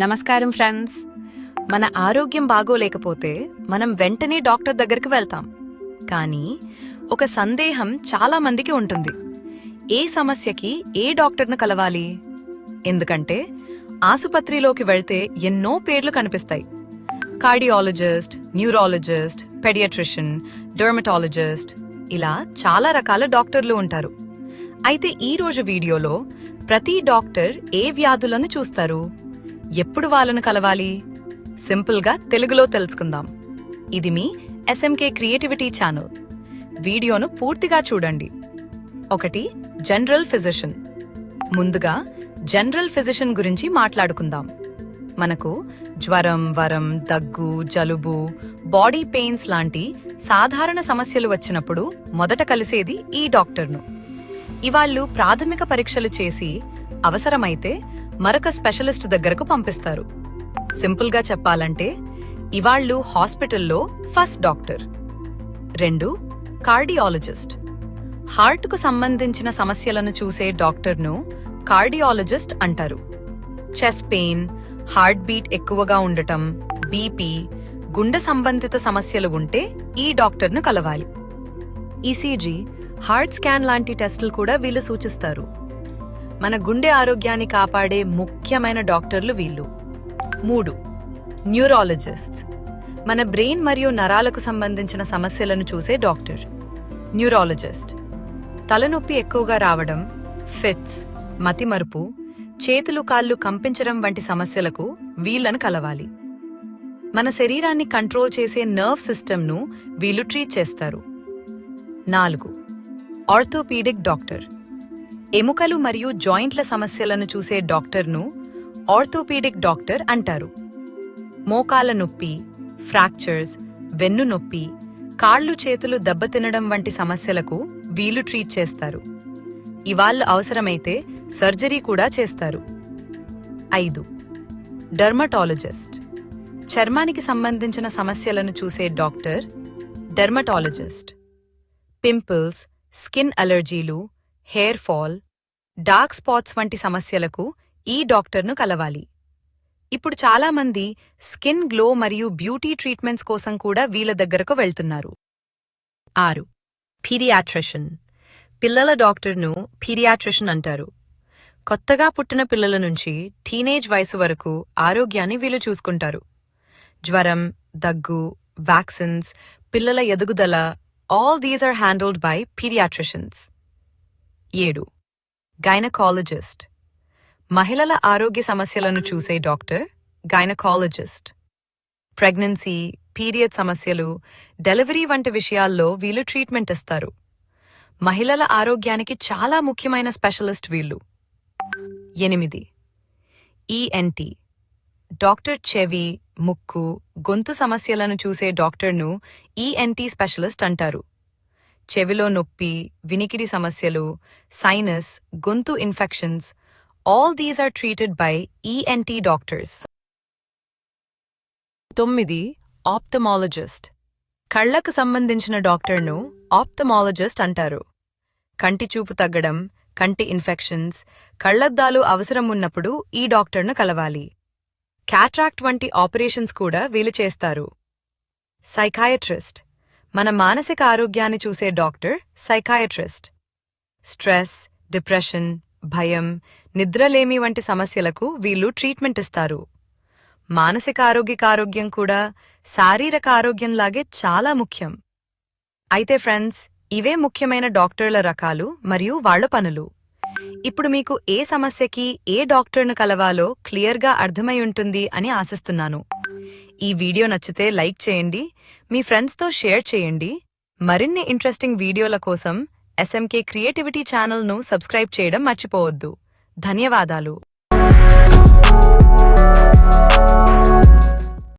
నమస్కారం ఫ్రెండ్స్. మన ఆరోగ్యం బాగోలేకపోతే మనం వెంటనే డాక్టర్ దగ్గరికి వెళ్తాం. కానీ ఒక సందేహం చాలా మందికి ఉంటుంది. ఏ సమస్యకి ఏ డాక్టర్ను కలవాలి? ఎందుకంటే ఆసుపత్రిలోకి వెళ్తే ఎన్నో పేర్లు కనిపిస్తాయి. కార్డియాలజిస్ట్, న్యూరాలజిస్ట్, పెడియాట్రిషియన్, డెర్మటాలజిస్ట్, ఇలా చాలా రకాల డాక్టర్లు ఉంటారు. అయితే ఈ రోజు వీడియోలో ప్రతి డాక్టర్ ఏ వ్యాధులను చూస్తారు, ఎప్పుడు వాళ్ళను కలవాలి, సింపుల్గా తెలుగులో తెలుసుకుందాం. ఇది మీ ఎస్ఎంకే క్రియేటివిటీ ఛానల్. వీడియోను పూర్తిగా చూడండి. 1. General physician. ముందుగా జనరల్ ఫిజిషియన్ గురించి మాట్లాడుకుందాం. మనకు జ్వరం, వరం, దగ్గు, జలుబు, బాడీ పెయిన్స్ లాంటి సాధారణ సమస్యలు వచ్చినప్పుడు మొదట కలిసేది ఈ డాక్టర్ను. ఇవాళ్ళు ప్రాథమిక పరీక్షలు చేసి అవసరమైతే మరొక స్పెషలిస్ట్ దగ్గరకు పంపిస్తారు. సింపుల్గా చెప్పాలంటే ఇవాళ్ళు హాస్పిటల్లో ఫస్ట్ డాక్టర్. 2. కార్డియాలజిస్ట్. హార్ట్కు సంబంధించిన సమస్యలను చూసే డాక్టర్ను కార్డియాలజిస్ట్ అంటారు. చెస్ట్ పెయిన్, హార్ట్ బీట్ ఎక్కువగా ఉండటం, బీపీ, గుండె సంబంధిత సమస్యలు ఉంటే ఈ డాక్టర్ను కలవాలి. ఈసీజీ, హార్ట్ స్కాన్ లాంటి టెస్టులు కూడా వీళ్ళు సూచిస్తారు. మన గుండె ఆరోగ్యాన్ని కాపాడే ముఖ్యమైన డాక్టర్లు వీళ్ళు. 3. న్యూరాలజిస్ట్. మన బ్రెయిన్ మరియు నరాలకు సంబంధించిన సమస్యలను చూసే డాక్టర్. న్యూరాలజిస్ట్ తలనొప్పి ఎక్కువగా రావడం, ఫిట్స్, మతిమరుపు, చేతులు కాళ్ళు కంపించడం వంటి సమస్యలకు వీళ్ళను కలవాలి. మన శరీరాన్ని కంట్రోల్ చేసే నర్వ్ సిస్టమ్ను వీళ్ళు ట్రీట్ చేస్తారు. 4. Orthopaedic doctor. ఎముకలు మరియు జాయింట్ల సమస్యలను చూసే డాక్టర్ను ఆర్థోపీడిక్ డాక్టర్ అంటారు. మోకాల నొప్పి, ఫ్రాక్చర్స్, వెన్ను నొప్పి, కాళ్ళు చేతులు దెబ్బతినడం వంటి సమస్యలకు వీళ్ళు ట్రీట్ చేస్తారు. ఇవాళ్ళు అవసరమైతే సర్జరీ కూడా చేస్తారు. 5. డెర్మటాలజిస్ట్. చర్మానికి సంబంధించిన సమస్యలను చూసే డాక్టర్ డెర్మటాలజిస్ట్. పింపుల్స్, స్కిన్ అలర్జీలు, హెయిర్ ఫాల్, డార్క్ స్పాట్స్ వంటి సమస్యలకు ఈ డాక్టర్ను కలవాలి. ఇప్పుడు చాలామంది స్కిన్ గ్లో మరియు బ్యూటీ ట్రీట్మెంట్స్ కోసం కూడా వీళ్ళ దగ్గరకు వెళ్తున్నారు. 6. పీడియాట్రిషియన్. పిల్లల డాక్టర్ను పీడియాట్రిషియన్ అంటారు. కొత్తగా పుట్టిన పిల్లల నుంచి టీనేజ్ వయసు వరకు ఆరోగ్యాన్ని వీళ్ళు చూసుకుంటారు. జ్వరం, దగ్గు, వ్యాక్సిన్స్, పిల్లల ఎదుగుదల, all these are handled by paediatricians. 7. Gynaecologist. మహిళల ఆరోగ్య సమస్యలను చూసే డాక్టర్ గైనకాలజిస్ట్. ప్రెగ్నెన్సీ, పీరియడ్ సమస్యలు, డెలివరీ వంటి విషయాల్లో వీళ్ళు ట్రీట్మెంట్ ఇస్తారు. మహిళల ఆరోగ్యానికి చాలా ముఖ్యమైన స్పెషలిస్ట్ వీళ్ళు. 8. ఈఎన్టీ. డాక్టర్ చెవి, ముక్కు, గొంతు సమస్యలను చూసే డాక్టర్ను ఈఎన్టీ స్పెషలిస్ట్ అంటారు. చెవిలో నొప్పి, వినికిడి సమస్యలు, సైనస్, గొంతు infections, all these are treated by ENT doctors. 9. Ophthalmologist. కళ్లకు సంబంధించిన డాక్టర్ను ఆప్థమాలజిస్ట్ అంటారు. కంటి చూపు తగ్గడం, కంటి ఇన్ఫెక్షన్స్, కళ్లద్దాలు అవసరం ఉన్నప్పుడు ఈ డాక్టర్ను కలవాలి. క్యాట్రాక్ట్ వంటి ఆపరేషన్స్ కూడా వీళ్ళు చేస్తారు. సైకాయట్రిస్ట్. మన మానసిక ఆరోగ్యాన్ని చూసే డాక్టర్ సైకాయట్రిస్ట్. స్ట్రెస్, డిప్రెషన్, భయం, నిద్రలేమి వంటి సమస్యలకు వీళ్ళు ట్రీట్మెంట్ ఇస్తారు. మానసిక ఆరోగ్యం కూడా శారీరక ఆరోగ్యంలాగే చాలా ముఖ్యం. అయితే ఫ్రెండ్స్, ఇవే ముఖ్యమైన డాక్టర్ల రకాలు మరియు వాళ్ల పనులు. ఇప్పుడు మీకు ఏ సమస్యకి ఏ డాక్టర్ను కలవాలో క్లియర్గా అర్థమై ఉంటుంది అని ఆశిస్తున్నాను. ఈ వీడియో నచ్చితే లైక్ చేయండి, మీ ఫ్రెండ్స్తో షేర్ చేయండి. మరిన్ని ఇంట్రెస్టింగ్ వీడియోల కోసం ఎస్ఎంకే క్రియేటివిటీ ఛానల్ను సబ్స్క్రైబ్ చేయడం మర్చిపోవద్దు. ధన్యవాదాలు.